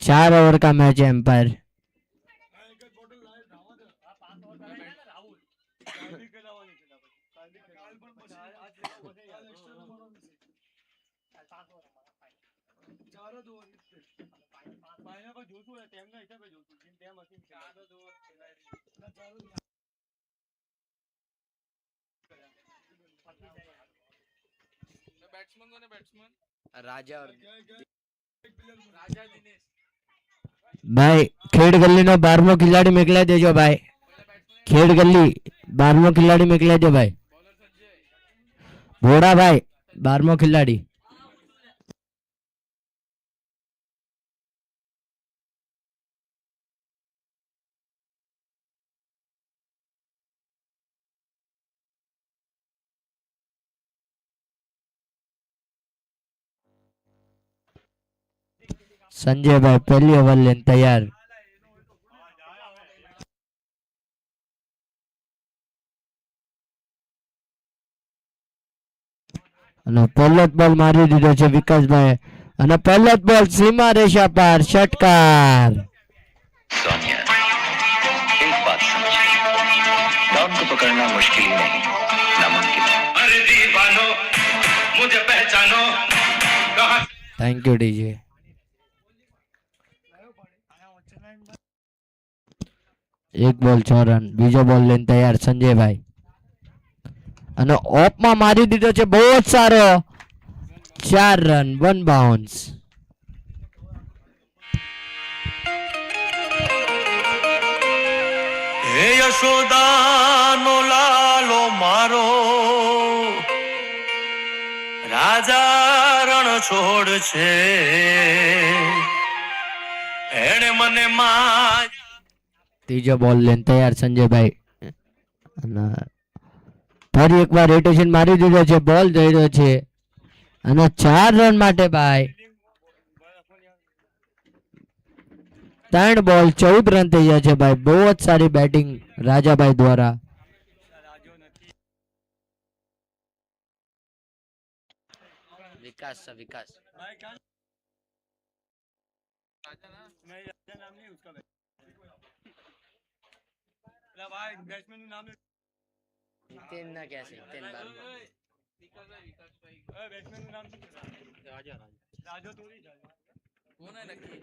4 over का match है empire. राजा और भाई खेड गली नो 12मो खिलाड़ी मोकलाई देजो भाई। खेड गली 12मो खिलाड़ी मोकलाई दो भाई। भोड़ा भाई 12मो खिलाड़ी। संजय भाई पहली ओवर लेन तैयार। અને પહેલો જ બોલ મારી દીધો છે વિકાસભાઈ અને પહેલો જ બોલ સીમા રેખા પાર ષટકાર। सोनिया एक बात समझिए, डॉन को पकड़ना मुश्किल ही नहीं नामुमकिन है। अरे दीवानो मुझे पहचानो कहां। Thank you DJ. एक बॉल 6 रन। बीजो बॉल लेने तैयार संजयભાઈ અને ઓપમાં મારી દીધો છે બહુ જ સારો 4 રન 1 બાઉન્સ। હે યશોદાનો લાલો મારો રાજા રણ છોડ છે એણે મને માં। ત્રીજો બોલ લેને તૈયાર સંજયભાઈ અને ફરી એકવાર રોટેશન મારી દીધો છે બોલ જઈ રહ્યો છે અને 4 રન માટે ભાઈ 3 બોલ 14 રન થઈ ગયા છે ભાઈ। બહુ જ સારી બેટિંગ રાજાભાઈ દ્વારા। विकास सा विकास तीन ना कैसे तीन बार राजा राजा तो कौन है नक्की।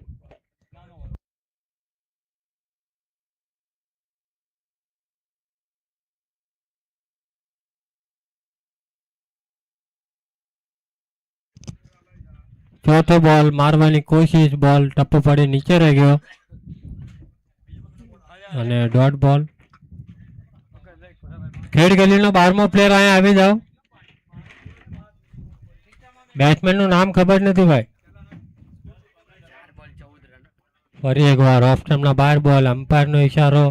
चौथो बॉल मारवानी कोशिश बॉल टप्पो पड़े नीचे रह गयो અને ડોટ બોલ। ખેડ ગલીનો 12મો પ્લેયર અહીંયા આવી જાઓ। બેટ્સમેનનું નામ ખબર નથી ભાઈ। ફરી એકવાર ઓફ સ્ટમ્પના 12 બોલ અમ્પાયરનો ઈશારો।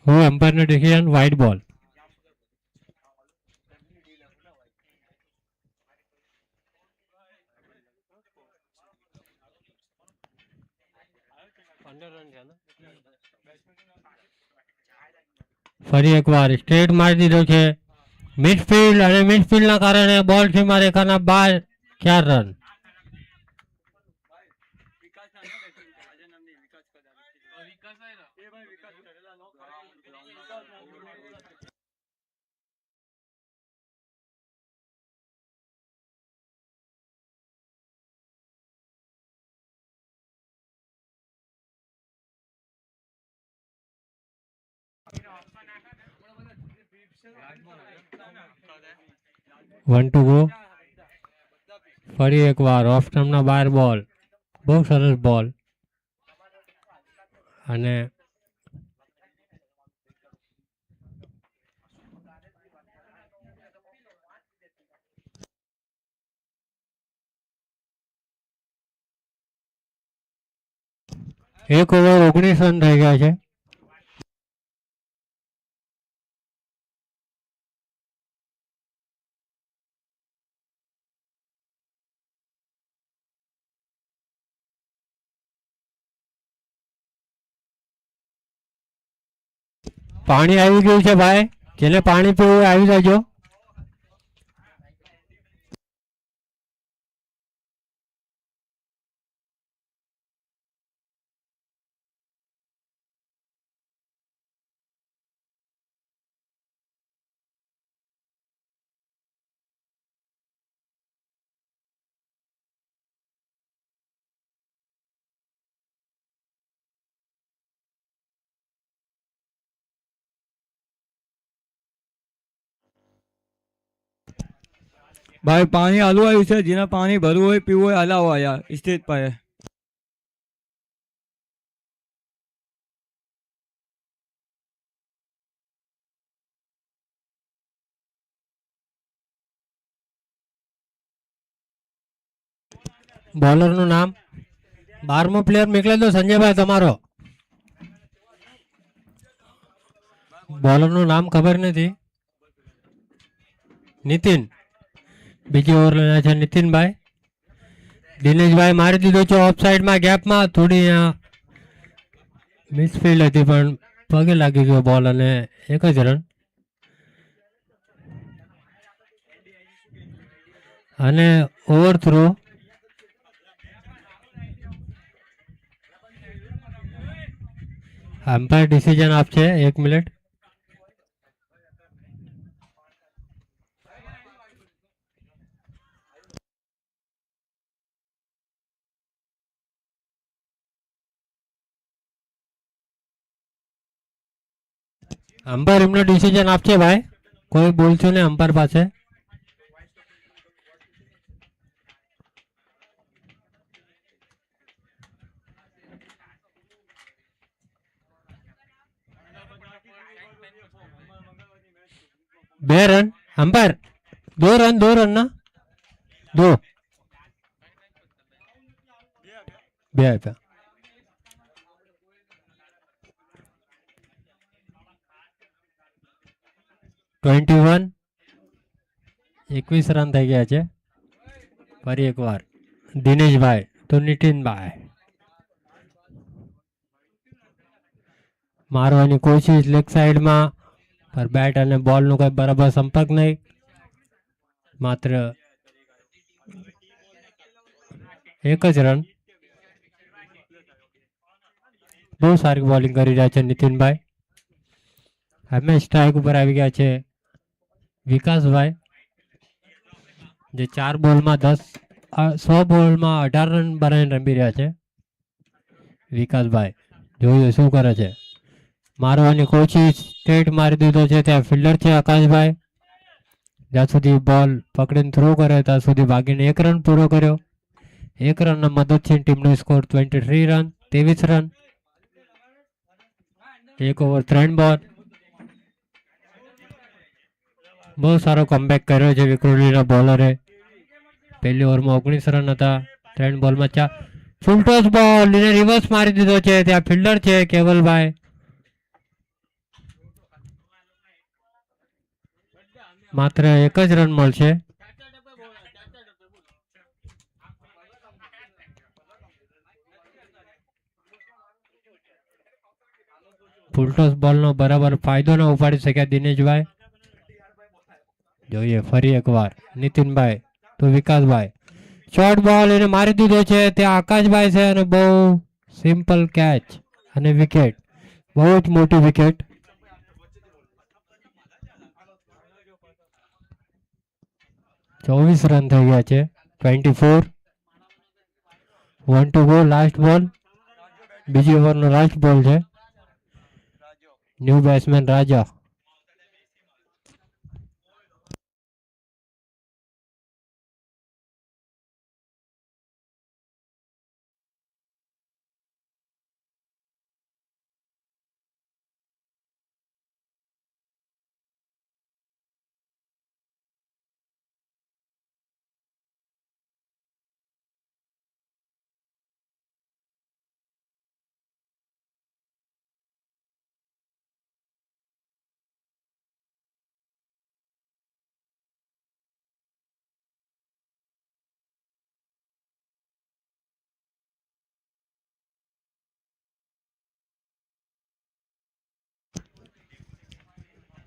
હું એમ્પાયરનો ડિસિઝન વાઇડ બોલ। ફરી એકવાર સ્ટ્રેટ મારી દીધો છે મિડફિલ્ડ અને મિડફિલ્ડના કારણે બોલ સીમા રેખાના બહાર 4 રન। 1 to go. ફરી એકવાર ઓફ સ્ટમ્પના બહાર બોલ, બહુ સરસ બોલ. અને એક ઓવર 19 રન થઈ ગયા છે. પાણી આવી ગયું છે ભાઈ, જેને પાણી પીવું હોય આવી જજો. ભાઈ પાણી હાલુ આવ્યું છે, જેને પાણી ભરવું હોય પીવું હોય હલાવો યાર સ્ટેજ પર. બોલરનું નામ 12મો પ્લેયર મોકલી દો સંજયભાઈ તમારો. બોલરનું નામ ખબર નથી. નીતિન. બીજી ઓવર લેના છે નીતિનભાઈ. દિનેશભાઈ મારી દીધો છે ઓફ સાઈડમાં ગેપમાં, થોડી મિસફિલ્ડ હતી પણ પગે લાગી ગયો બોલ અને 1 જ રન. અને ઓવર થ્રો અમ્પાયર ડિસિઝન આપશે. 1 મિનિટ. અમ્પાયર એમનો ડિસિઝન આપશે ભાઈ, કોઈ બોલશો ને અમ્પાયર પાસે. બે રન अंपायर 2 रन ना 2 બે આપ્યા. 21 રન થઈ ગયા છે. ફરી એકવાર દિનેશભાઈ તો નીતિનભાઈ મારવાની કોશિશ લેગ સાઈડમાં, પર બેટ અને બોલનો કોઈ બરાબર સંપર્ક નહીં. માત્ર 1 જ રન. બહુ સારી બોલિંગ કરી રહ્યા છે નીતિનભાઈ. અમે સ્ટ્રાઇક ઉપર આવી ગયા છે વિકાસભાઈ, જે 4 બોલમાં 100 બોલમાં 18 રન બનાવીને રમી રહ્યા છે. વિકાસભાઈ જોયું શું કરે છે. મારવાની કોશિશ, સ્ટ્રેટ મારી દીધો છે. ત્યાં ફિલ્ડર છે આકાશભાઈ, જ્યાં સુધી બોલ પકડીને થ્રો કરે ત્યાં સુધી ભાગીને 1 રન પૂરો કર્યો. 1 રનના મદદથી ટીમનો સ્કોર 23 રન 23 રન. 1 ઓવર 3 બોલ. બહુ સારો કમબેક કર્યો છે વિક્રોલીના બોલરે. પહેલી ઓવરમાં 19 રન હતા, 3 બોલમાં 4. ફૂલ ટોસ બોલ એને રિવર્સ મારી દીધો છે. ત્યાં ફિલ્ડર છે કેવલભાઈ. માત્ર 1 જ રન મળશે. ફૂલટોસ બોલનો બરાબર ફાયદો ન ઉપાડી શક્યા દિનેશભાઈ. જોઈએ ફરી એકવાર નીતિનભાઈ તો વિકાસભાઈ. શોર્ટ બોલ એને મારી દીધો છે. ત્યાં આકાશભાઈ છે અને બહુ સિમ્પલ કેચ અને વિકેટ, બહુ જ મોટી વિકેટ. ચોવીસ રન થઈ ગયા છે. 24. 1 to go. લાસ્ટ બોલ, બીજી ઓવરનો લાસ્ટ બોલ છે. ન્યૂ બેટ્સમેન રાજા.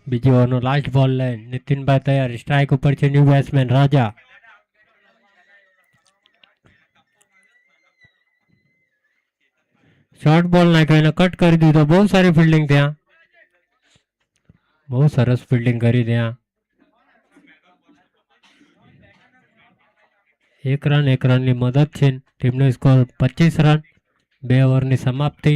બીજી ઓવરનો લાસ્ટ બોલ લઈને નીતિનભાઈ તૈયાર. સ્ટ્રાઇક ઉપર છે ન્યૂ બેટ્સમેન રાજા. શોર્ટ બોલ નાખ્યો એને કટ કરી દીધો. બહુ સારી ફિલ્ડિંગ ત્યાં. બહુ સરસ ફિલ્ડિંગ કરી ત્યાં. એક રનની મદદ છે. ટીમનો સ્કોર 25 રન. 2 ઓવરની સમાપ્તિ.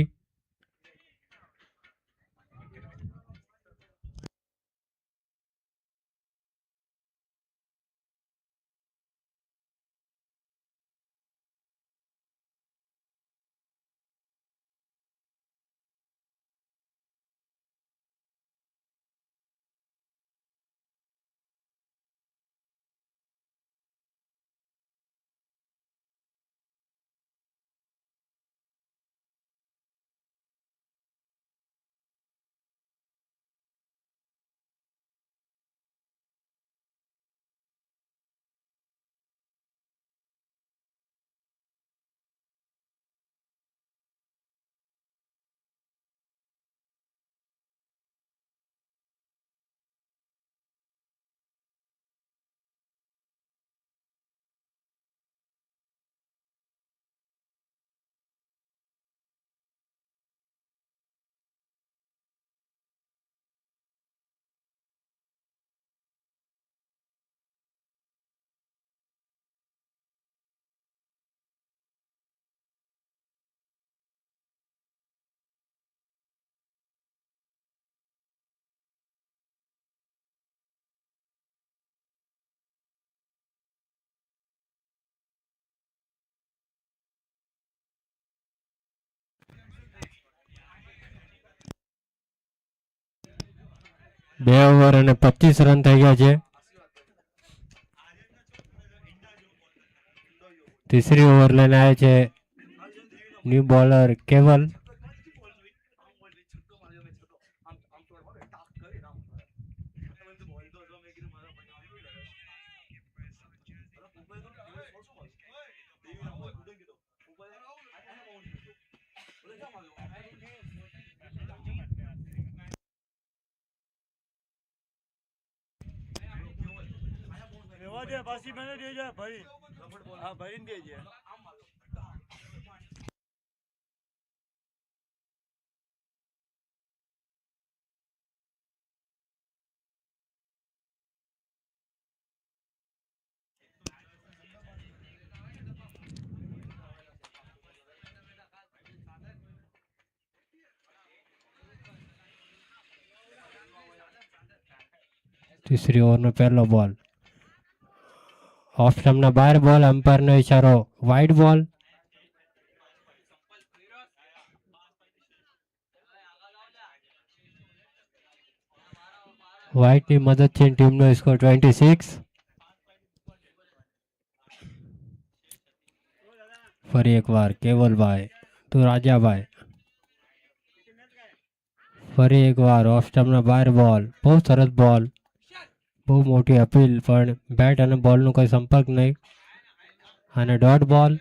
બે ઓવર અને 25 રન થઈ ગયા છે. ત્રીસરી ઓવર લઈને આવે છે ન્યૂ બોલર કેવલ. પાછી મને દેજે ભરી. હા ભરીને દેજે. ત્રીસરી ઓવરનો પહેલો બોલ. ઓફ સ્ટમ્પના બહાર બોલ. એમ્પાયરનો ઇશારો વાઇડ બોલ. વ્હાઇટની મદદથી ટીમનો સ્કોર 26. ફરી એકવાર કેવલભાઈ તો રાજાભાઈ. ફરી એકવાર ઓફ સ્ટમ્પના બહાર બોલ. બહુ સરસ બોલ. બહુ મોટી અપીલ પણ બેટ અને બોલનો કોઈ સંપર્ક નહીં. અને ડોટ બોલ.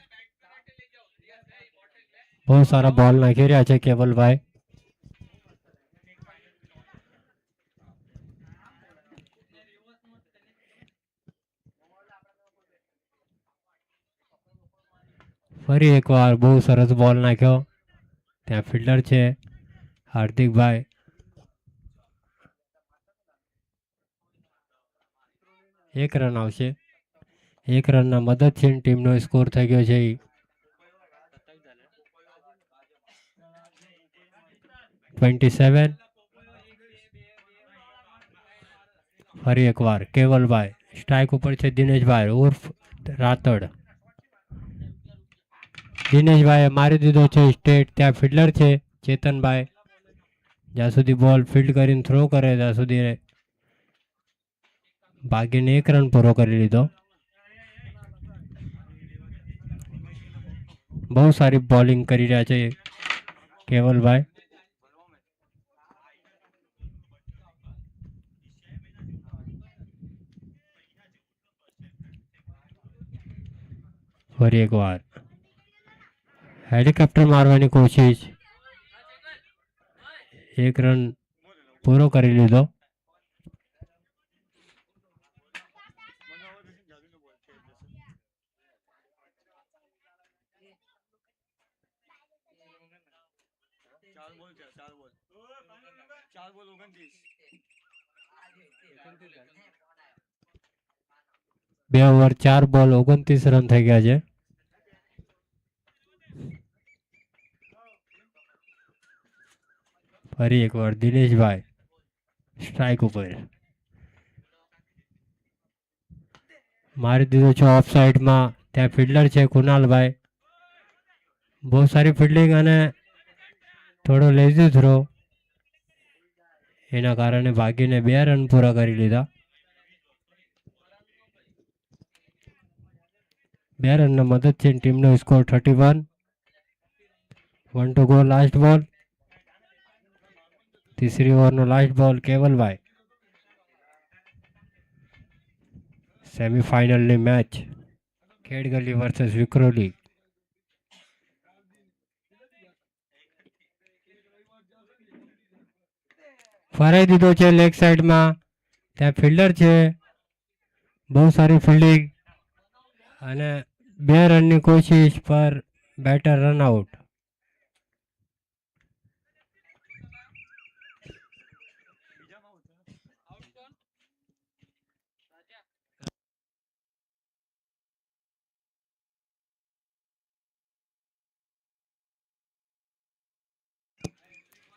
બહુ સારા બોલ નાખી રહ્યા છે કેવલભાઈ. ફરી એકવાર બહુ સરસ બોલ નાખ્યો. ત્યાં ફિલ્ડર છે હાર્દિકભાઈ. એક રન આવશે. એક રનના મદદથી ટીમનો સ્કોર થઈ ગયો છે 27. ફરી એકવાર કેવલભાઈ. સ્ટ્રાઇક ઉપર છે દિનેશભાઈ ઉર્ફ રાતડ. દિનેશભાઈએ મારી દીધો છે સ્ટેટ. ત્યાં ફિલ્ડર છે ચેતનભાઈ. જ્યાં સુધી બોલ ફિલ્ડ કરીને થ્રો કરે ત્યાં સુધી ભાગીને 1 રન પૂરો કરી લીધો. બહુ સારી બોલિંગ કરી રહ્યા છે કેવલભાઈ. ફરી એકવાર હેલિકોપ્ટર મારવાની કોશિશ. 1 રન પૂરો કરી લીધો. चार बॉल 29. 2 ઓવર 4 બોલ 29 રન થઈ ગયા છે. ફરી એકવાર દિનેશભાઈ સ્ટ્રાઇક ઉપર મારી દીધો છે ઓફ સાઈડમાં. ત્યાં ફિલ્ડર છે કુનાલભાઈ. બહુ સારી ફિલ્ડિંગ અને થોડો લેઝી થ્રો, એના કારણે ભાગીને 2 રન પૂરા કરી લીધા. 2 રનના મદદથી ટીમનો સ્કોર 31. 1 to go લાસ્ટ બોલ. तीसरी ओवरનો લાસ્ટ બોલ કેવલભાઈ. સેમીફાઇનલની મેચ ખેડગલી વર્સેસ વિક્રોલી. ફરાઈ દીધો છે લેગ સાઈડમાં. ત્યાં ફિલ્ડર છે. બહુ સારી ફિલ્ડિંગ અને 2 રનની કોશિશ પર batter run out.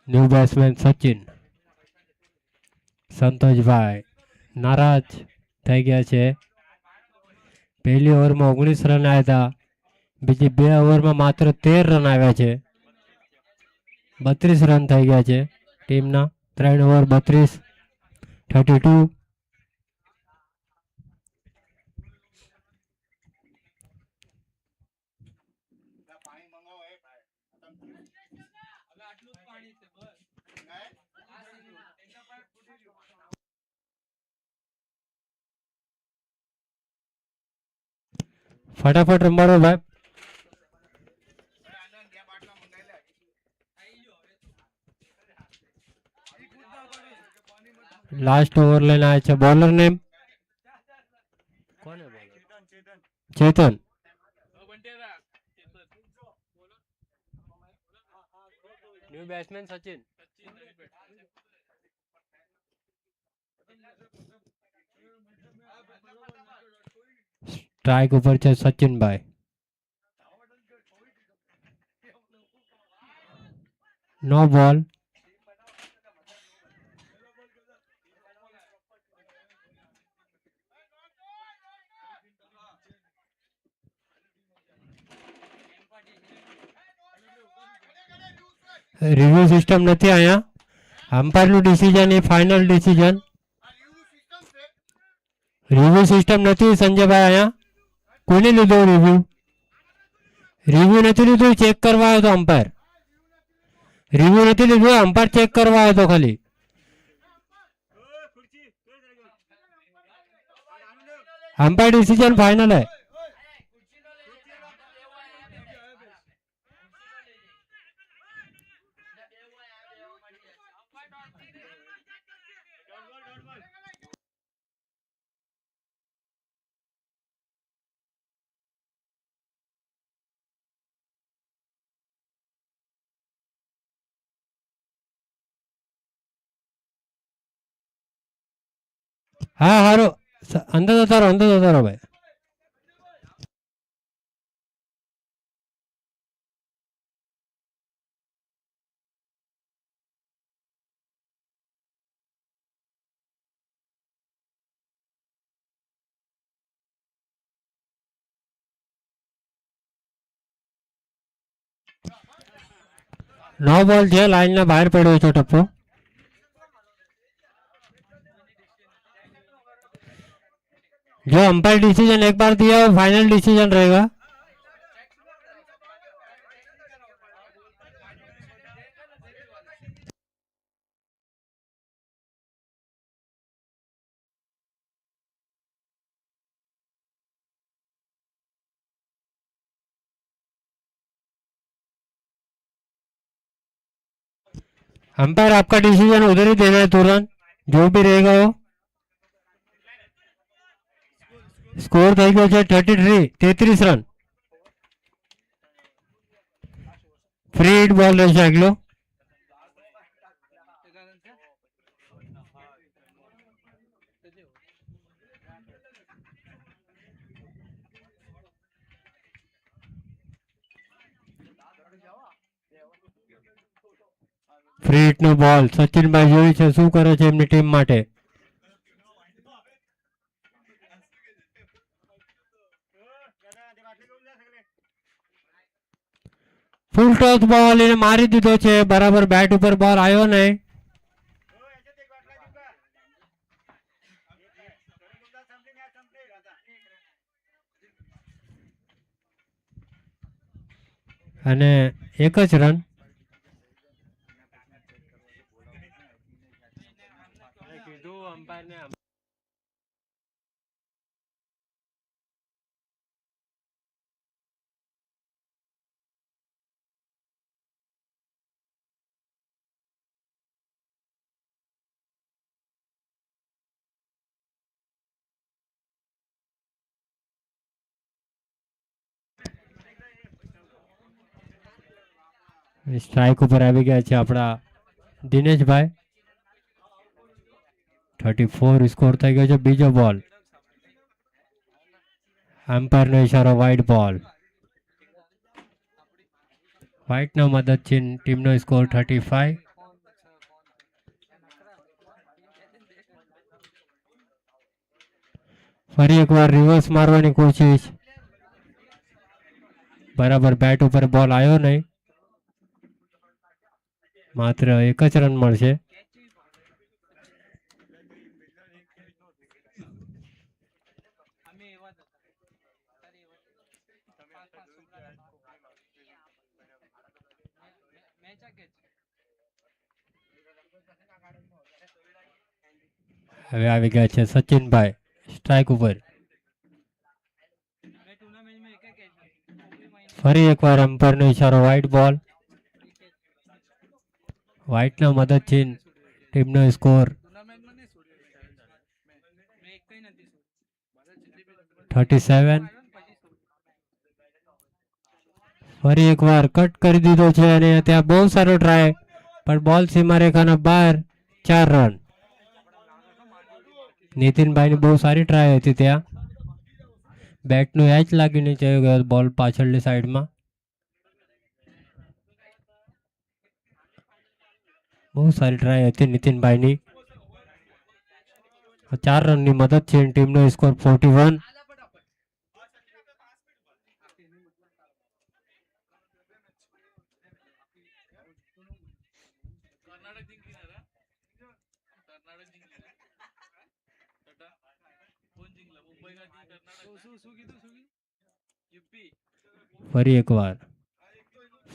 New batsman Sachin. સંતોષભાઈ નારાજ થઈ ગયા છે. પહેલી ઓવરમાં 19 રન આવ્યા હતા. બીજી 2 ઓવરમાં માત્ર 13 રન આવ્યા છે. 32 રન થઈ ગયા છે ટીમના. 3 ઓવર 32, 32. ફટાફટ રમાડો ભાઈ. લાસ્ટ ઓવર લઈને આવ્યા છે bowler name Chetan. New batsman Sachin. Strike ઉપર છે સચિનભાઈ. No ball. રિવ્યુ સિસ્ટમ નથી અહીંયા. અમ્પાયરનું ડિસિઝન એ ફાઇનલ ડિસિઝન. રિવ્યુ સિસ્ટમ નથી સંજયભાઈ અહીંયા. કોને લીધો રિવ્યુ? રિવ્યુ નથી લીધું, ચેક કરવા આવ્યો તો અમ્પાયર. રિવ્યુ નથી લીધું, અમ્પાયર ચેક કરવા આવ્યો તો ખાલી. અમ્પાયર ડિસિઝન ફાઇનલ હે. હા હારો અંદર જતા રહો, અંદર જતા રહો ભાઈ. નો બોલ છે, લાઈનના બહાર પડ્યો છે ટપ્પો. जो अंपायर डिसीजन एक बार दिया वो फाइनल डिसीजन रहेगा. अंपायर आपका डिसीजन उधर ही देना है तुरंत, जो भी रहेगा वो. स्कोर થઈ ગયો છે 33 રન. ફ્રી હિટ બોલ રહેશે આગલો. ફ્રી હિટનો બોલ સચિનભાઈ જોઈ છે શું કરે છે એમની ટીમ માટે. ફૂલ ટોસ બોલ એને મારી દીધો છે, બરાબર બેટ ઉપર બોલ આવ્યો નહીં. અને એક જ રન. સ્ટ્રાઇક ઉપર આવી ગયા છે આપણા દિનેશભાઈ. 34 સ્કોર થઈ ગયો છે. બીજો બોલ એમ્પાયરનો ઈશારો વાઇડ બોલ. વ્હાઇટનો મદદથી ટીમનો સ્કોર 35. ફરી એકવાર રિવર્સ મારવાની કોશિશ, બરાબર બેટ ઉપર બોલ આવ્યો નહીં, માત્ર એક જ રન મળશે. હવે આવી ગયા છે સચિનભાઈ સ્ટ્રાઇક ઉપર. ફરી એકવાર એમ્પાયરનો ઈશારો વાઇડ બોલ. વ્હાઇટના મદદથી ટીમનો સ્કોર 37. ફરી એકવાર કટ કરી દીધો છે અને ત્યાં બહુ સારો ટ્રાય, પણ બોલ સીમારેખાના બહાર. 4 રન. નીતિનભાઈની બહુ સારી ટ્રાય હતી ત્યાં, બેટનું એચ લાગીને જઈ ગયો બોલ પાછળની સાઈડમાં. બહુ સારી ટ્રાય હતી નીતિનભાઈની. 4 રનની મદદ છે. ટીમનો સ્કોર 41.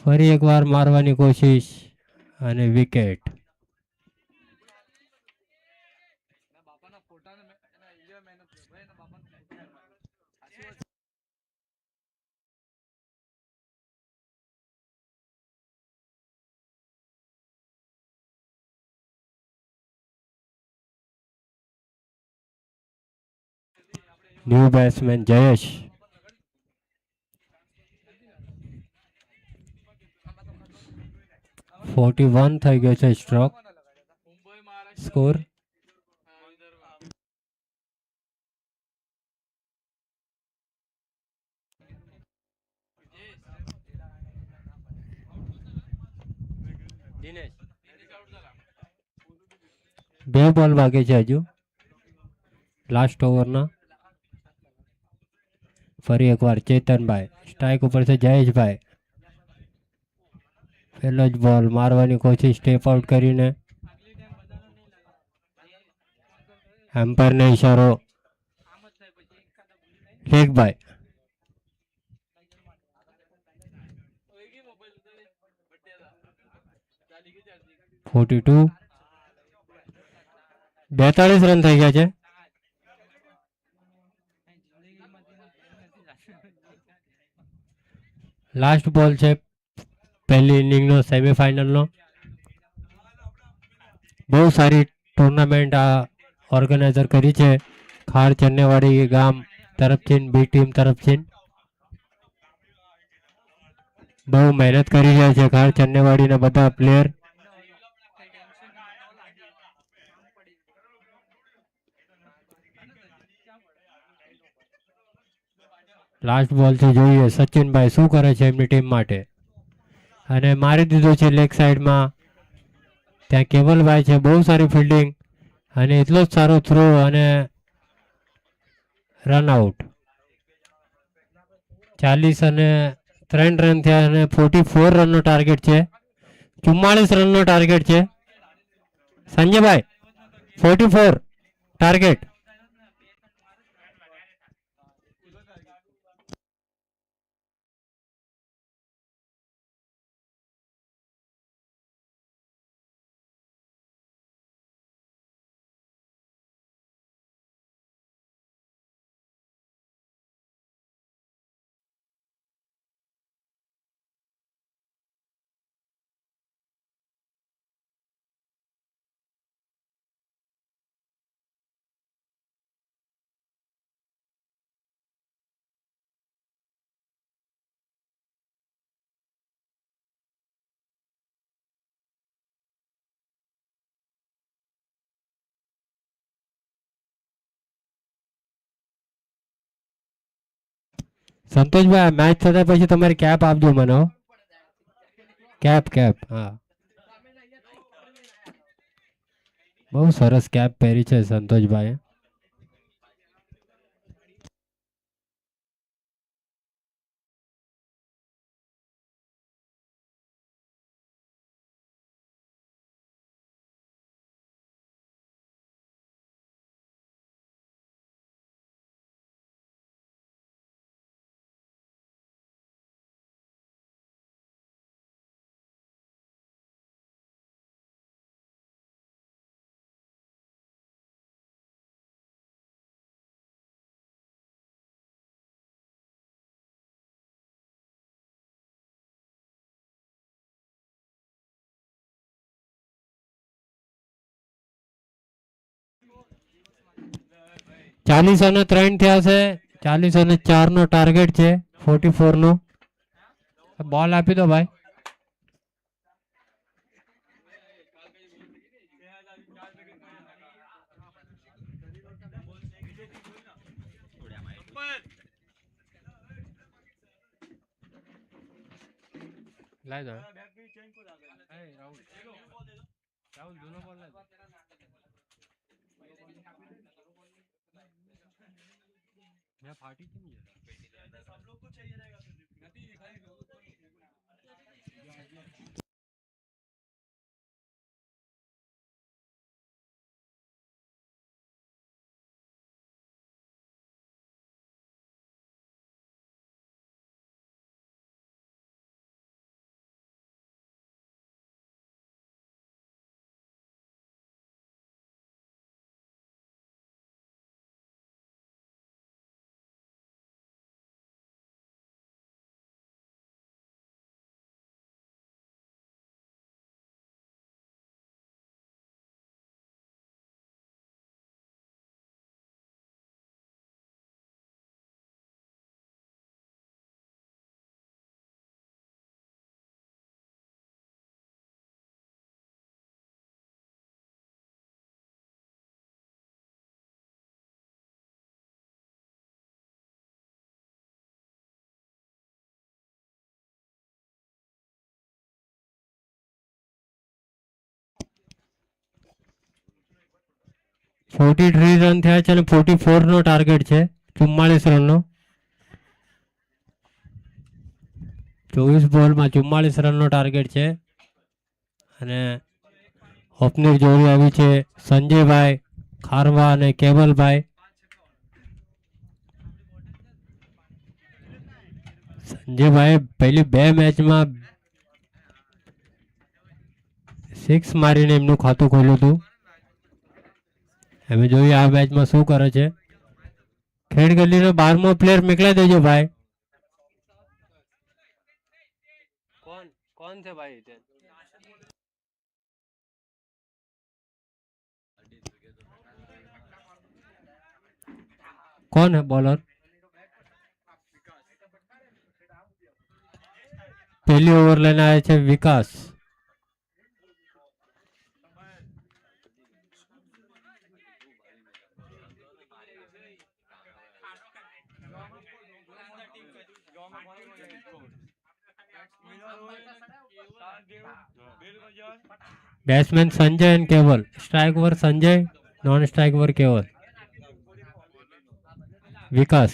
ફરી એકવાર મારવાની કોશિશ અને વિકેટ. New batsman Jayesh. $41 થઈ ગયો છે સ્ટ્રોક સ્કોર. બે બોલ બાકી છે હજુ લાસ્ટ ઓવરના. ફરી એકવાર ચેતનભાઈ સ્ટ્રાઇક ઉપર છે. જયેશભાઈ પહેલો જ બોલ મારવાની કોશિશ સ્ટેપ આઉટ કરીને. એમ્પાયરનો ઈશારો લેગભાઈ. 42. 42 રન થઈ ગયા છે. લાસ્ટ બોલ છે પહેલી ઇનિંગનો સેમીફાઇનલનો. બહુ સારી ટુર્નામેન્ટ આ ઓર્ગેનાઇઝર કરી છે ખાર ચન્નેવાડી ગામ તરફથી, બી ટીમ તરફથી. બહુ મહેનત કરી રહ્યા છે ખાર ચન્નેવાડીના બધા પ્લેયર. લાસ્ટ બોલથી જોઈએ સચિનભાઈ શું કરે છે એમની ટીમ માટે. અને મારી દીધો છે લેગ સાઈડમાં ત્યાં કેવલભાઈ છે, બહુ સારી ફિલ્ડિંગ અને એટલો જ સારો થ્રો અને રન આઉટ. 40 અને 3 રન થયા અને 44 રનનો ટાર્ગેટ છે. 44 રનનો ટાર્ગેટ છે સંજયભાઈ. 44 ટાર્ગેટ. સંતોષભાઈ મેચ થતા પછી તમારી કેપ આપજો મને હો. કેપ હા, બહુ સરસ કેપ પહેરી છે સંતોષભાઈ. ચાલીસ અને 3 થયા છે. 40 અને 4 નો ટાર્ગેટ છે. 44 નો બોલ આપી દો ભાઈ. લાઈ દો. રાહુલ જૂનો બોલ લાઈ દો. मैं पार्टी क्यों नहीं है? सब लोग को चाहिए रहेगा नहीं 43 રન થયા છે અને 44 નો ટાર્ગેટ છે. 44 રનનો. 24 બોલમાં 44 રનનો ટાર્ગેટ છે અને ઓપનર જોડી આવી છે સંજયભાઈ ખારવા અને કેવલભાઈ. સંજયભાઈ પહેલી 2 મેચમાં 6 મારીને એમનું ખાતું ખોલ્યું હતું. હવે જોઈએ આ મેચમાં શું કરે છે. ખેડ ગલીનો 12મો પ્લેયર મોકલાઈ દેજો ભાઈ. કોણ છે ભાઈ? कौन है बॉलर? पहली ओवर लेने आए थे विकास. बैट्समैन संजय एंड केवल, strike over Sanjay, non strike over केवल। विकास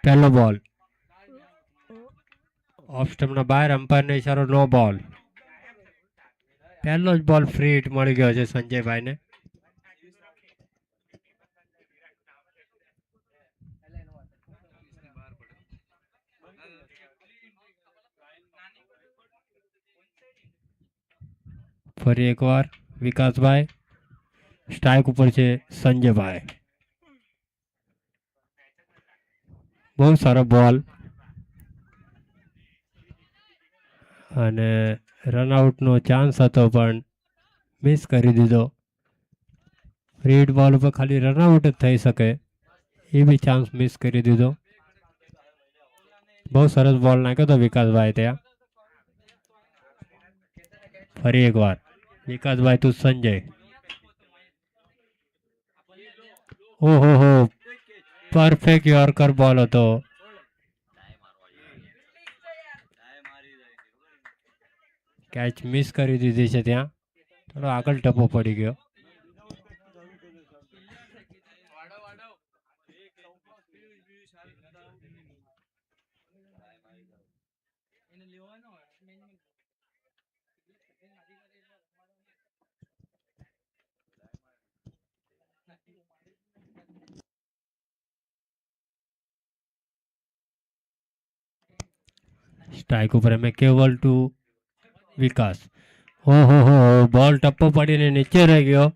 पहलो बॉल ऑफ स्टम्पના બહાર, અમ્પાયરનો ઈશારો નો બોલ। પહેલો જ બોલ ફ્રી હિટ મળી ગયો છે સંજયભાઈને। ફરી એકવાર વિકાસભાઈ, સ્ટ્રાઇક ઉપર છે સંજયભાઈ। બહુ સારો બોલ અને રનઆઉટનો ચાન્સ હતો પણ મિસ કરી દીધો। ફ્રી હિટ બોલ ઉપર ખાલી રનઆઉટ જ થઈ શકે એ બી ચાન્સ મિસ કરી દીધો। બહુ સરસ બોલ નાખ્યો હતો વિકાસભાઈ ત્યાં। ફરી એકવાર વિકાસભાઈ તું સંજય, ઓહો પરફેક્ટ યોર્કર બોલ હતો। કેચ મિસ કરી દીધી છે ત્યાં, થોડો આગળ ટપ્પો પડી ગયો। સ્ટ્રાઇક ઉપર અમે કેવલ ટુ વિકાસ, ઓહો બોલ ટપ્પો પડીને નીચે રહી ગયો।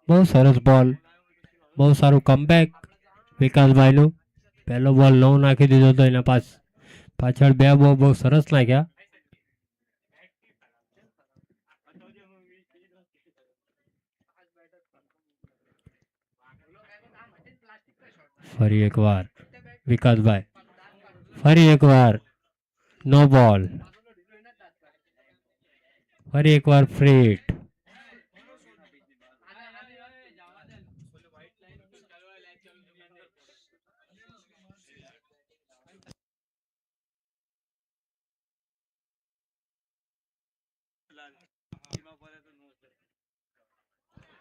બહુ સરસ બોલ, બહુ સારું કમબેક વિકાસભાઈનું। પહેલો બોલ 9 નાખી દીધો હતો એના પાછળ બે બોલ બહુ સરસ નાખ્યા। ફરી એકવાર વિકાસભાઈ, ફરી એકવાર નો બોલ, ફરી એકવાર ફ્રી હિટ।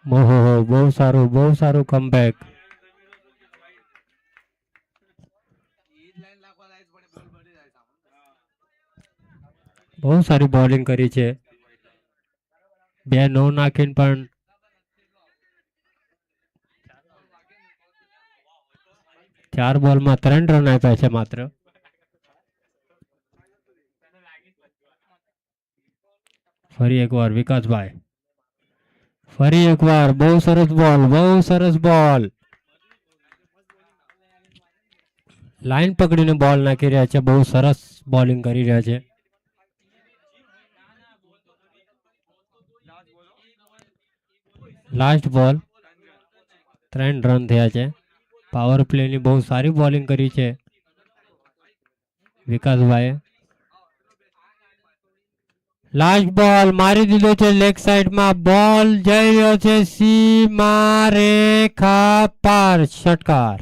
ઓહો બહુ સારું કમબેક। બહુ સારી બોલિંગ કરી છે, 2 નો નાખીને પણ 4 બોલમાં 3 રન આપ્યા છે માત્ર। ફરી એકવાર વિકાસભાઈ, ફરી એકવાર બહુ સરસ બોલ। લાઈન પકડીને બોલ નાખી રહ્યા છે, બહુ સરસ બોલિંગ કરી રહ્યા છે। લાસ્ટ બોલ 3 રન થયા છે। પાવર પ્લેની બહુ સારી બોલિંગ કરી છે વિકાસભાઈએ। લાસ્ટ બોલ મારી દીધો છે લેગ સાઈડમાં, બોલ જઈ રહ્યો છે સીમા રેખા પાર, ષટકાર।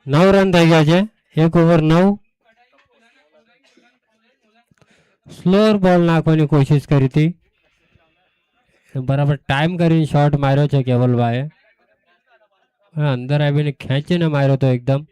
નવ રન થઈ ગયા છે, 1 ઓવર 9। સ્લોર બોલ નાખવાની કોશિશ કરી હતી બરાબર ટાઈમ કરીને શોટ માર્યો છે કેવલભાઈએ. અંદર આવીને ખેંચીને માર્યો તો એકદમ.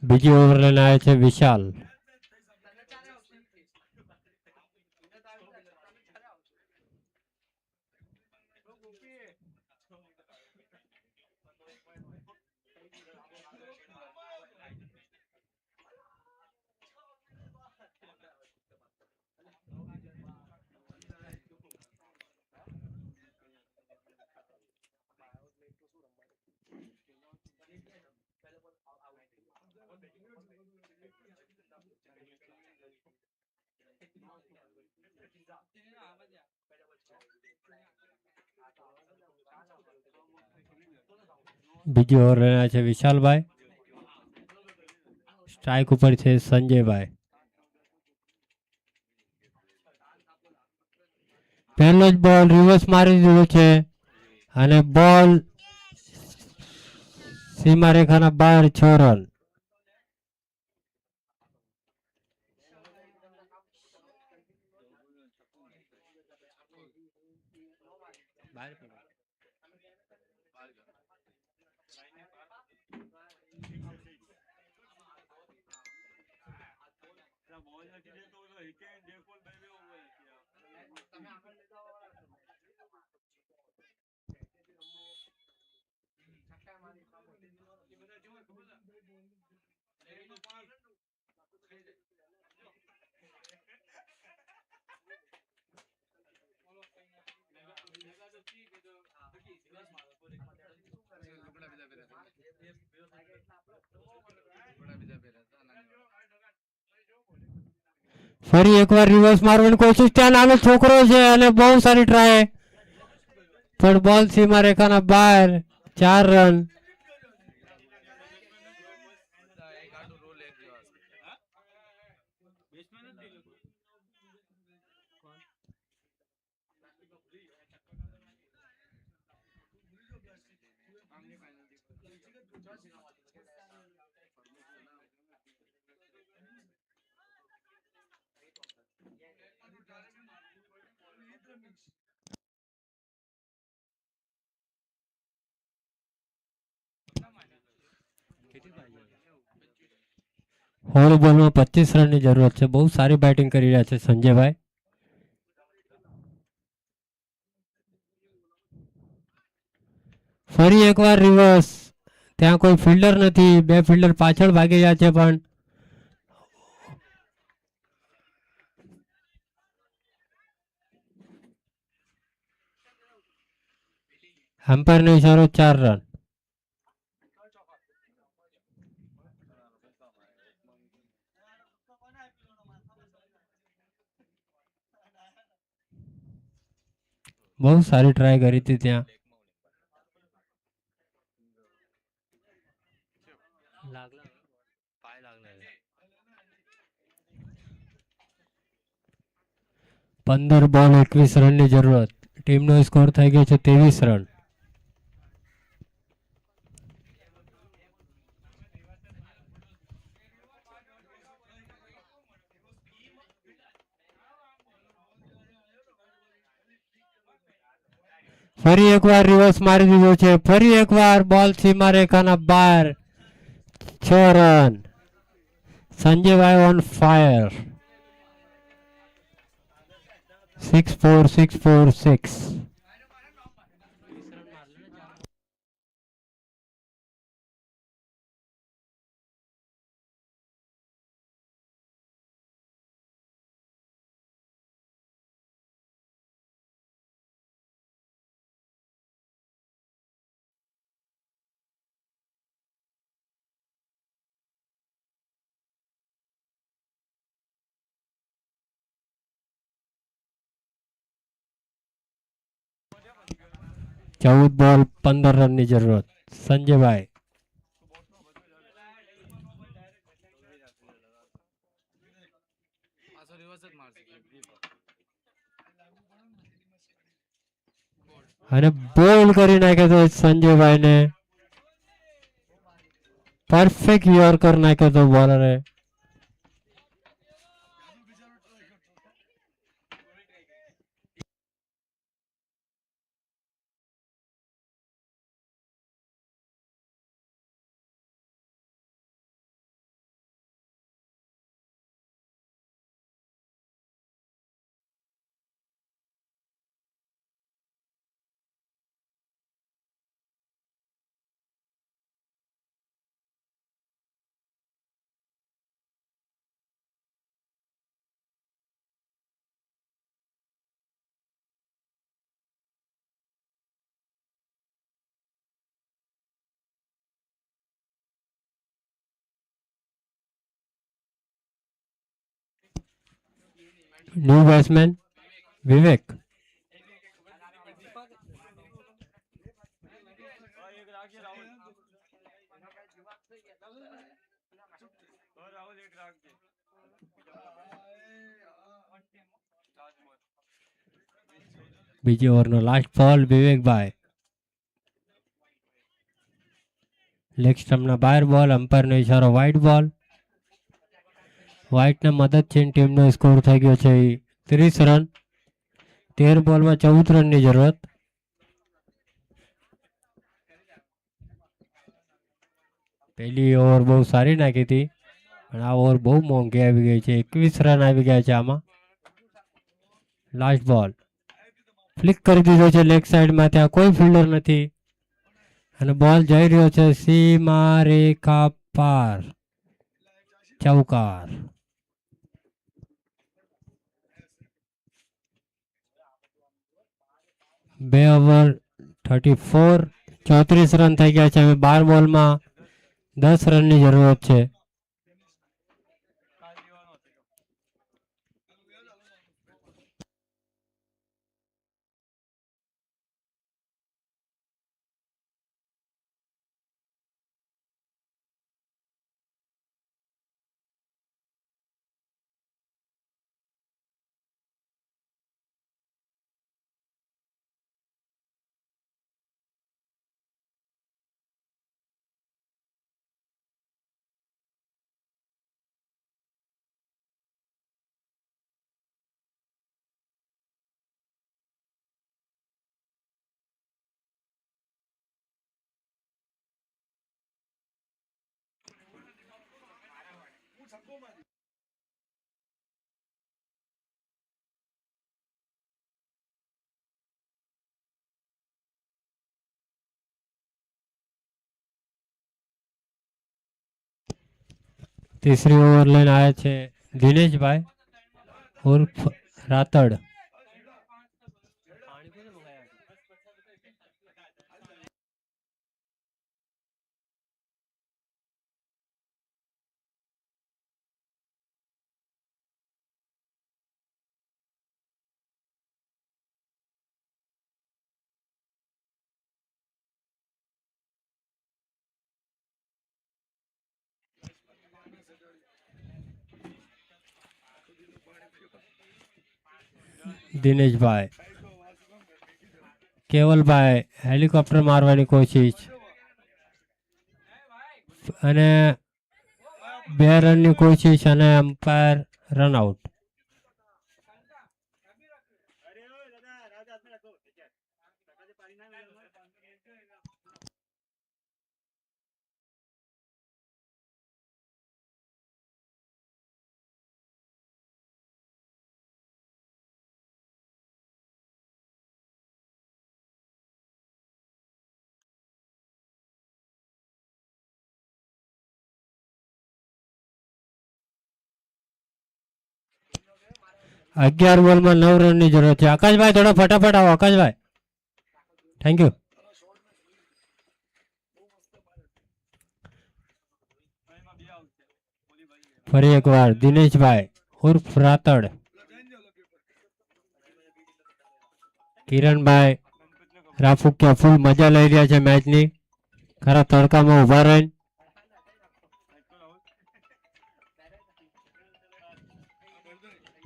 બીજી ઓવર લઈને આવે છે વિશાલ. બીજી ઓવર લઈને આવે છે વિશાલભાઈ. સ્ટ્રાઇક ઉપર છે સંજયભાઈ. પહેલો જ બોલ રિવર્સ મારી દીધો છે અને બોલ સીમા રેખાના બહાર 6 રન. ફરી એકવાર રિવર્સ મારવાની કોશિશ. ત્યાં નાનો છોકરો છે અને બહુ સારી ટ્રાય, પણ બોલ સીમા રેખાના બહાર. 4 રન. હોળ બોલમાં 25 રનની જરૂરત છે. બહુ સારી બેટિંગ કરી રહ્યા છે સંજયભાઈ. ફરી એકવાર રિવર્સ. ત્યાં કોઈ ફિલ્ડર નથી, 2 ફિલ્ડર પાછળ ભાગી રહ્યા છે, પણ એમ્પાયરનો ઇશારો 4 રન. બહુ સારી ટ્રાય કરી હતી ત્યાં. પંદર બોલ 21 રનની જરૂરત. ટીમનો સ્કોર થઈ ગયો છે 23 રન. ફરી એકવાર રિવર્સ મારી દીધો છે. ફરી એકવાર બોલ સીમા રેખાના બહાર. 6 રન. Sanjaybhai on fire. 6-4, 6-4, 6. 14 બોલ 15 રનની જરૂરત. સંજયભાઈ અને બોલ કરી નાખ્યો તો સંજયભાઈ ને. પરફેક્ટ યોર્કર નાખ્યો તો બોલરે. ન્યુ બેટ્સમેન વિવેક. બીજી ઓવરનો લાસ્ટ બોલ વિવેકભાઈ. લેગ સ્ટમ્પના બહાર બોલ. અમ્પાયરનો ઇશારો વાઇડ બોલ. વ્હાઇટના મદદથી ટીમનો સ્કોર થઈ ગયો છે 30 રન. 13 બોલમાં 14 રનની જરૂરત. પહેલી ઓવર બહુ સારી નાખી હતી પણ આ ઓવર બહુ મોંઘી આવી ગઈ છે. 21 રન આવી ગયા છે આમાં. લાસ્ટ બોલ ફ્લિક કરી દીધો છે લેગ સાઈડમાં. ત્યાં કોઈ ફિલ્ડર નથી અને બોલ જઈ રહ્યો છે સીમા રેખા પાર. ચૌકાર. બે ઓવર 34 34 રન થઈ ગયા છે. હવે 12 બોલમાં 10 રનની જરૂરત છે. तीसरी ओवर લઈને આવ્યા છે દિનેશભાઈ ઉર્ફ રાતડ. દિનેશભાઈ. કેવલભાઈ હેલિકોપ્ટર મારવાની કોશિશ અને 2 રનની કોશિશ અને અમ્પાયર રન આઉટ. अगियार बॉल में 9 रन की जरूरत है. आकाश भाई थोड़ा फटाफट आओ. आकाश भाई थैंक यू. फरी एक बार दिनेश भाई उर्फ रातड़, किरण भाई રાફુકિયા ફૂલ મજા લઈ રહ્યા છે મેચની. ખરા તડકામાં ઉભા રહીને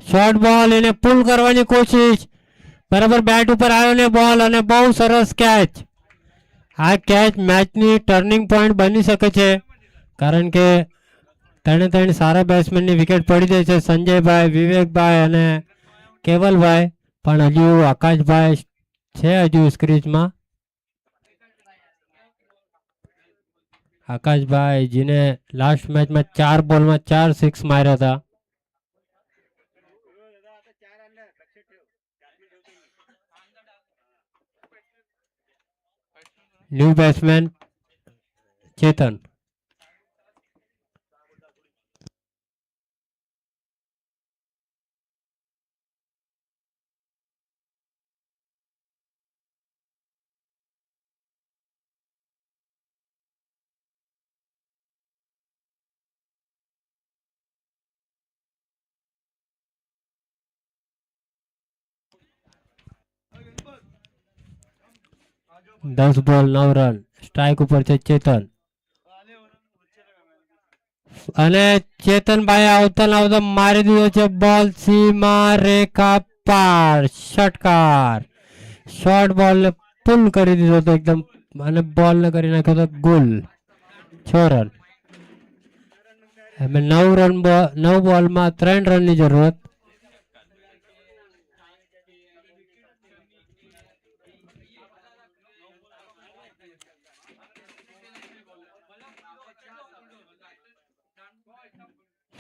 શોર્ટ બોલ એને પુલ કરવાની કોશિશ. બરાબર બેટ ઉપર આવ્યો ને બોલ અને બહુ સરસ કેચ. આ કેચ મેચની ટર્નિંગ પોઈન્ટ બની શકે છે કારણ કે ત્રણે સારા બેટ્સમેનની વિકેટ પડી જાય છે. સંજયભાઈ, વિવેકભાઈ અને કેવલભાઈ, પણ હજુ આકાશભાઈ છે હજુ સ્ક્રીચમાં. આકાશભાઈ જેને લાસ્ટ મેચમાં 4 બોલમાં 4 સિક્સ માર્યા હતા. ન્યૂ બેટ્સમેન ચેતન. દસ બોલ 9 રન. સ્ટ્રાઇક ઉપર છે ચેતન અને ચેતનભાઈ આવતા મારી દીધો છે બોલ સીમા રેખા પાર. ષટકાર. શોર્ટ બોલ ને પુલ કરી દીધો હતો એકદમ અને બોલ ને કરી નાખ્યો હતો ગુલ. 6 રન. હવે 9 બોલમાં 3 રનની જરૂરત.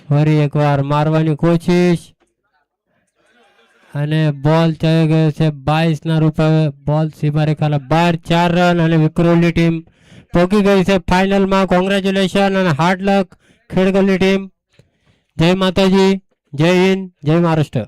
ફરી એકવાર મારવાની કોશિશ અને બોલ ચડી ગયો છે 22 ના રૂપે. બોલ સીમા રેખાના બહાર. 4 રન અને વિક્રોલી ટીમ પહોંચી ગઈ છે ફાઇનલમાં. કોંગ્રેચ્યુલેશન અને હાર્ડ લક ખેડગલની ટીમ. જય માતાજી, જય હિન્દ, જય મહારાષ્ટ્ર.